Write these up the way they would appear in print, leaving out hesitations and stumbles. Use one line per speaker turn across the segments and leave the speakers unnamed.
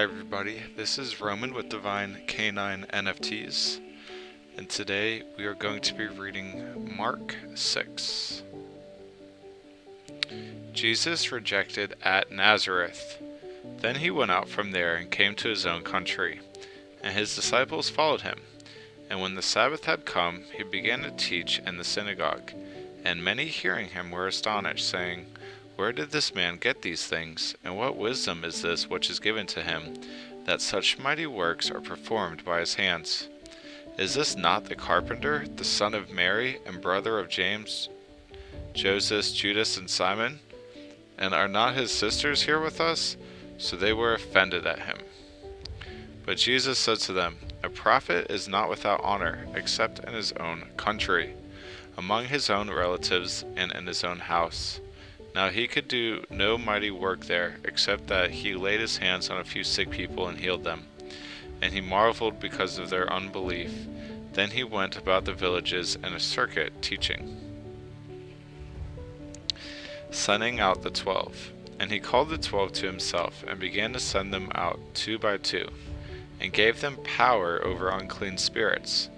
Hi everybody, this is Roman with Divine K9 NFTs, and today we are going to be reading Mark 6. Jesus rejected at Nazareth. Then he went out from there and came to his own country, and his disciples followed him. And when the Sabbath had come, he began to teach in the synagogue, and many hearing him were astonished, saying, "Where did this man get these things? And what wisdom is this which is given to him, that such mighty works are performed by his hands? Is this not the carpenter, the son of Mary, and brother of James, Joseph, Judas, and Simon? And are not his sisters here with us?" So they were offended at him. But Jesus said to them, "A prophet is not without honor, except in his own country, among his own relatives, and in his own house." Now he could do no mighty work there, except that he laid his hands on a few sick people and healed them. And he marveled because of their unbelief. Then he went about the villages in a circuit, teaching. Sending out the 12. And he called the 12 to himself, and began to send them out 2 by 2, and gave them power over unclean spirits.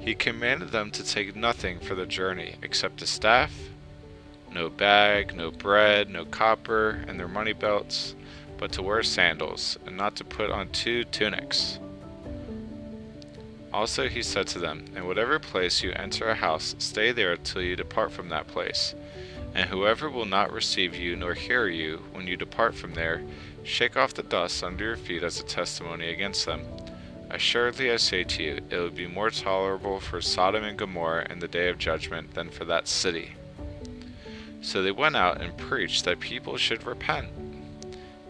He commanded them to take nothing for the journey, except a staff, no bag, no bread, no copper, and their money belts, but to wear sandals, and not to put on 2 tunics. Also he said to them, "In whatever place you enter a house, stay there till you depart from that place. And whoever will not receive you nor hear you when you depart from there, shake off the dust under your feet as a testimony against them. Assuredly I say to you, it would be more tolerable for Sodom and Gomorrah in the day of judgment than for that city." So they went out and preached that people should repent.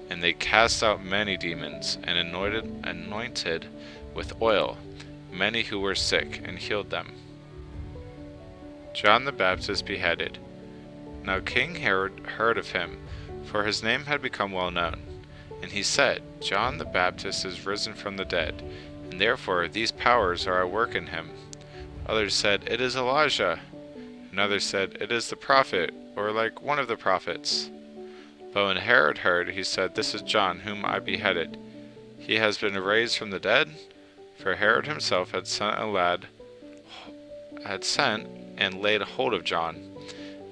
And they cast out many demons, and anointed with oil many who were sick, and healed them. John the Baptist beheaded. Now King Herod heard of him, for his name had become well known. And he said, "John the Baptist is risen from the dead, and therefore these powers are at work in him." Others said, "It is Elijah." And others said, "It is the prophet, or like one of the prophets." But when Herod heard, he said, "This is John, whom I beheaded. He has been raised from the dead." For Herod himself had sent and laid hold of John,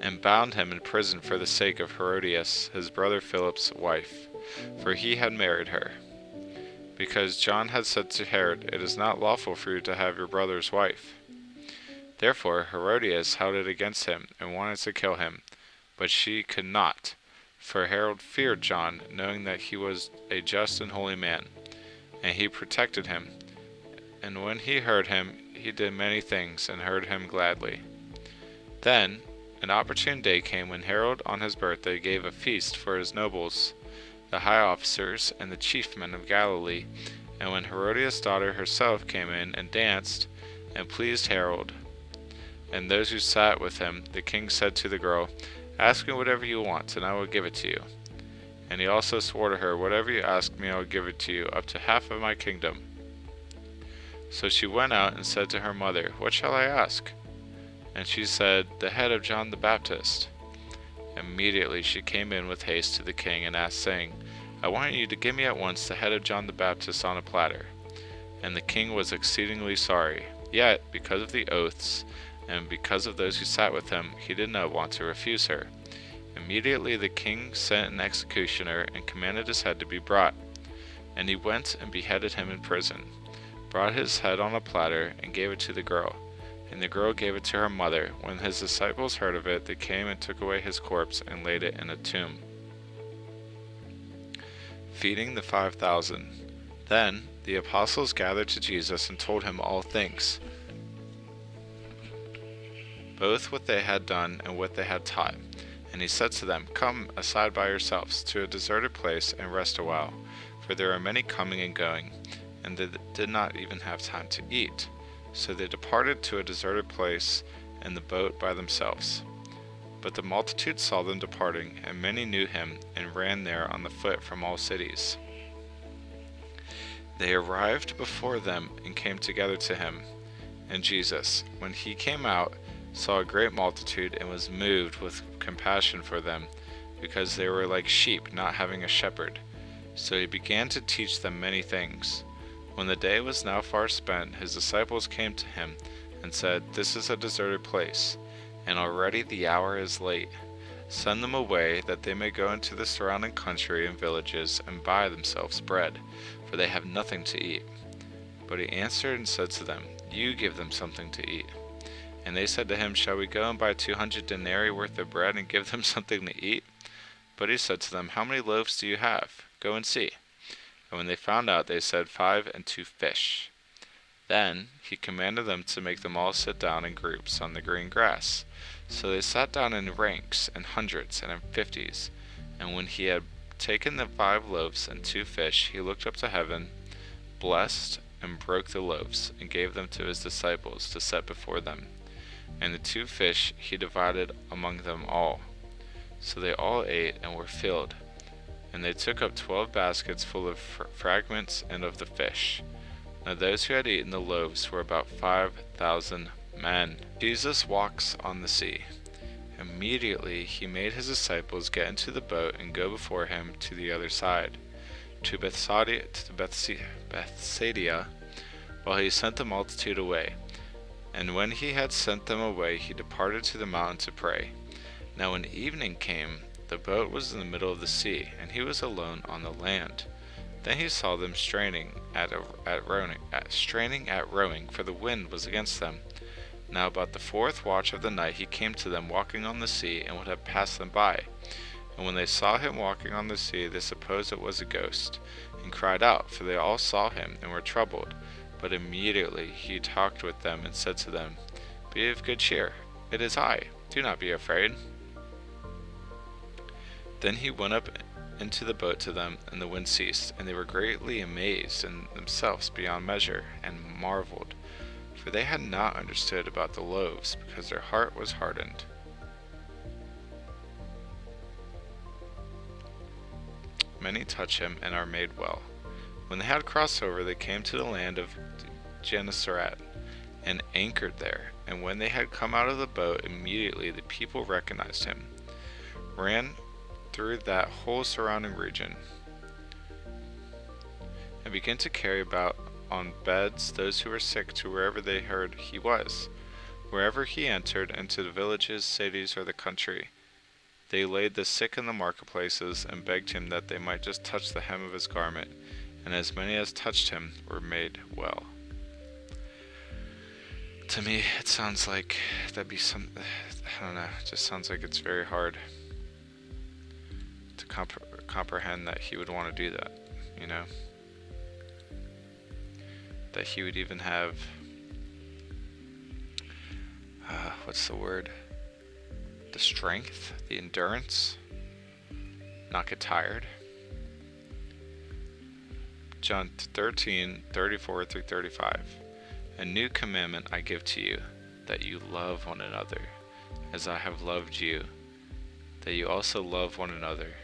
and bound him in prison for the sake of Herodias, his brother Philip's wife, for he had married her. Because John had said to Herod, "It is not lawful for you to have your brother's wife." Therefore Herodias held it against him, and wanted to kill him, but she could not, for Herod feared John, knowing that he was a just and holy man, and he protected him. And when he heard him, he did many things, and heard him gladly. Then an opportune day came when Herod on his birthday gave a feast for his nobles, the high officers, and the chief men of Galilee. And when Herodias' daughter herself came in and danced, and pleased Herod and those who sat with him, the king said to the girl, "Ask me whatever you want, and I will give it to you." And he also swore to her, "Whatever you ask me, I will give it to you, up to half of my kingdom." So she went out and said to her mother, "What shall I ask?" And she said, "The head of John the Baptist." Immediately she came in with haste to the king and asked, saying, "I want you to give me at once the head of John the Baptist on a platter." And the king was exceedingly sorry. Yet, because of the oaths, and because of those who sat with him, he did not want to refuse her. Immediately the king sent an executioner, and commanded his head to be brought. And he went and beheaded him in prison, brought his head on a platter, and gave it to the girl. And the girl gave it to her mother. When his disciples heard of it, they came and took away his corpse, and laid it in a tomb. Feeding the 5,000. Then the apostles gathered to Jesus and told him all things, both what they had done and what they had taught. And he said to them, "Come aside by yourselves to a deserted place and rest a while, for there are many coming and going." And they did not even have time to eat. So they departed to a deserted place in the boat by themselves. But the multitude saw them departing, and many knew him, and ran there on the foot from all cities. They arrived before them and came together to him. And Jesus, when he came out, saw a great multitude, and was moved with compassion for them, because they were like sheep not having a shepherd. So he began to teach them many things. When the day was now far spent, his disciples came to him and said, "This is a deserted place, and already the hour is late. Send them away, that they may go into the surrounding country and villages and buy themselves bread, for they have nothing to eat." But he answered and said to them, "You give them something to eat." And they said to him, "Shall we go and buy 200 denarii worth of bread and give them something to eat?" But he said to them, "How many loaves do you have? Go and see." And when they found out, they said, 5 and 2 fish. Then he commanded them to make them all sit down in groups on the green grass. So they sat down in ranks, in hundreds and in fifties. And when he had taken the 5 loaves and 2 fish, he looked up to heaven, blessed, and broke the loaves, and gave them to his disciples to set before them. And the 2 fish he divided among them all. So they all ate and were filled. And they took up 12 baskets full of fragments and of the fish. Now those who had eaten the loaves were about 5,000 men. Jesus walks on the sea. Immediately he made his disciples get into the boat and go before him to the other side, to Bethsaida, while he sent the multitude away. And when he had sent them away, he departed to the mountain to pray. Now when evening came, the boat was in the middle of the sea, and he was alone on the land. Then he saw them straining at rowing, for the wind was against them. Now about the 4th watch of the night he came to them walking on the sea, and would have passed them by. And when they saw him walking on the sea, they supposed it was a ghost, and cried out, for they all saw him, and were troubled. But immediately he talked with them, and said to them, "Be of good cheer, it is I, do not be afraid." Then he went up into the boat to them, and the wind ceased, and they were greatly amazed in themselves beyond measure, and marveled, for they had not understood about the loaves, because their heart was hardened. Many touch him and are made well. When they had crossed over, they came to the land of Gennesaret, and anchored there. And when they had come out of the boat, immediately the people recognized him, ran through that whole surrounding region, and began to carry about on beds those who were sick to wherever they heard he was. Wherever he entered, into the villages, cities, or the country, they laid the sick in the marketplaces, and begged him that they might just touch the hem of his garment. And as many as touched him were made well. To me, it sounds like that'd be I don't know, it just sounds like it's very hard to comprehend that he would want to do that, you know? That he would even have, what's the word? The strength, the endurance, not get tired. John 13:34-35. A new commandment I give to you, that you love one another, as I have loved you, that you also love one another.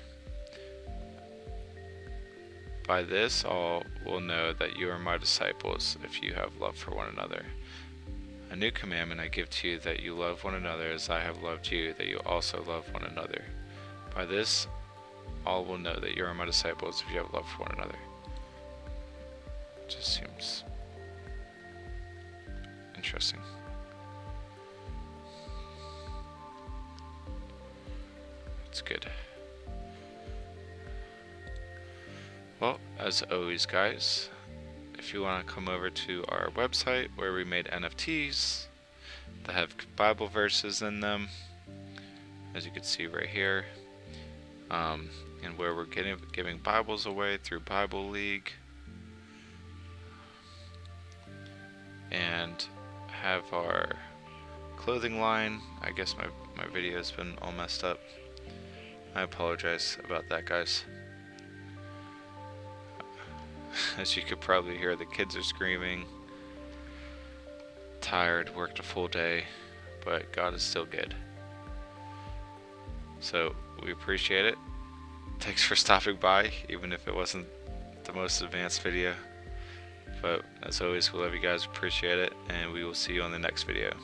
By this all will know that you are my disciples, if you have love for one another. A new commandment I give to you, that you love one another as I have loved you, that you also love one another. By this all will know that you are my disciples, if you have love for one another. It just seems interesting. It's good. Well, as always, guys, if you want to come over to our website where we made NFTs that have Bible verses in them, as you can see right here, and where we're giving Bibles away through Bible League, and have our clothing line. I guess my video has been all messed up. I apologize about that, guys. As you could probably hear, the kids are screaming. Tired, worked a full day, but God is still good. So we appreciate it. Thanks for stopping by, even if it wasn't the most advanced video. But as always, we love you guys, appreciate it, and we will see you on the next video.